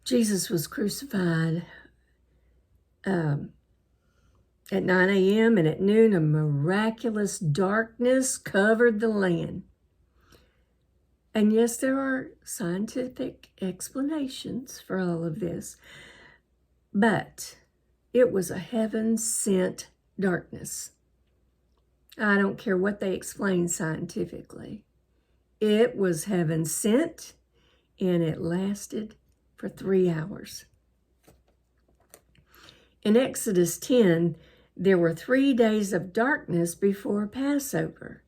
Jesus was crucified at 9 a.m. and at noon, a miraculous darkness covered the land. And yes, there are scientific explanations for all of this, but it was a heaven-sent darkness. I don't care what they explain scientifically. It was heaven-sent, and it lasted for 3 hours. In Exodus 10, there were 3 days of darkness before Passover.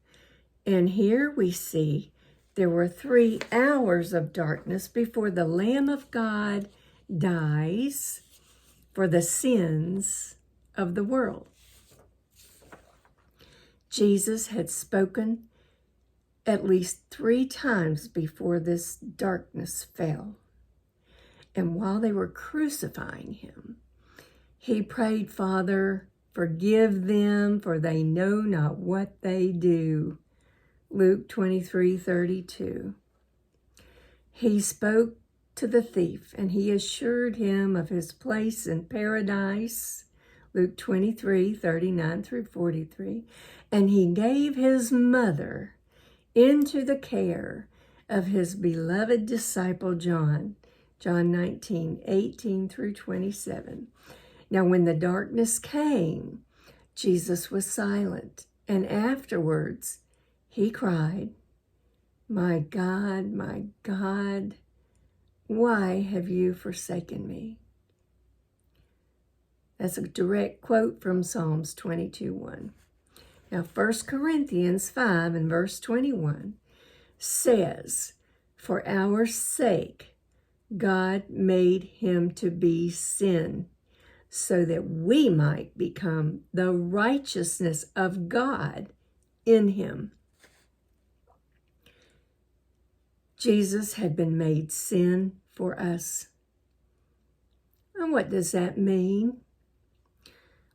And here we see there were 3 hours of darkness before the Lamb of God dies for the sins of the world. Jesus had spoken at least 3 times before this darkness fell. And while they were crucifying him, he prayed, "Father, forgive them, for they know not what they do." Luke 23:32. He spoke to the thief, and he assured him of his place in paradise. Luke 23:39 through 43. And he gave his mother into the care of his beloved disciple John. John 19:18 through 27. Now when the darkness came, Jesus was silent, and afterwards he cried, my God, why have you forsaken me?" That's a direct quote from Psalms 22:1. Now 1 Corinthians 5 and verse 21 says, "For our sake God made him to be sin, so that we might become the righteousness of God in him." Jesus had been made sin for us. And what does that mean?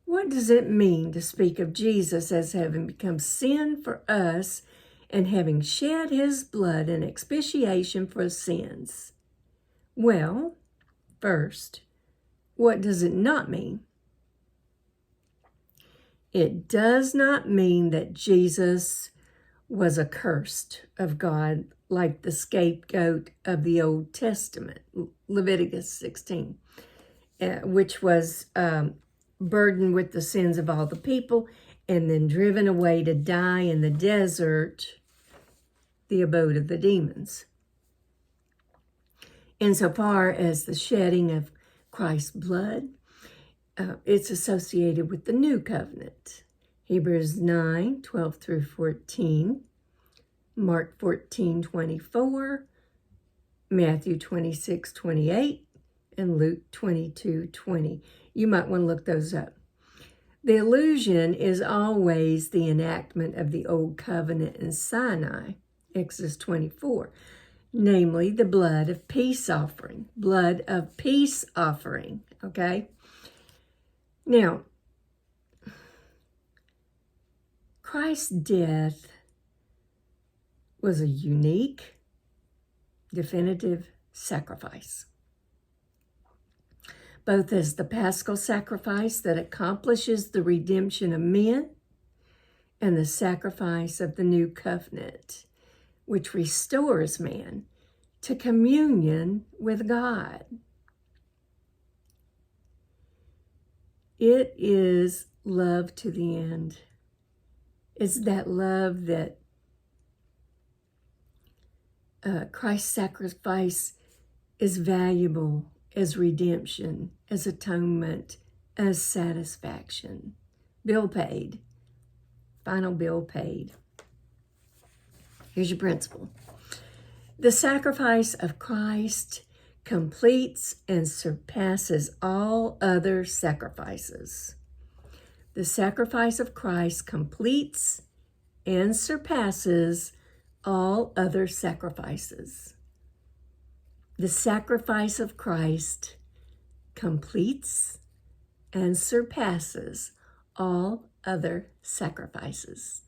What does it mean to speak of Jesus as having become sin for us and having shed his blood in expiation for sins? Well, first, what does it not mean? It does not mean that Jesus was accursed of God like the scapegoat of the Old Testament, Leviticus 16, which was burdened with the sins of all the people and then driven away to die in the desert, the abode of the demons. Insofar as the shedding of Christ's blood, it's associated with the new covenant. Hebrews 9:12 through 14, Mark 14:24, Matthew 26:28, and Luke 22:20. You might want to look those up. The allusion is always the enactment of the Old Covenant in Sinai, Exodus 24, namely the blood of peace offering, okay? Now, Christ's death was a unique, definitive sacrifice, both as the paschal sacrifice that accomplishes the redemption of men and the sacrifice of the new covenant, which restores man to communion with God. It is love to the end. It's that love that Christ's sacrifice is valuable as redemption, as atonement, as satisfaction. Bill paid. Final bill paid. Here's your principle. The sacrifice of Christ completes and surpasses all other sacrifices. The sacrifice of Christ completes and surpasses all other sacrifices. The sacrifice of Christ completes and surpasses all other sacrifices.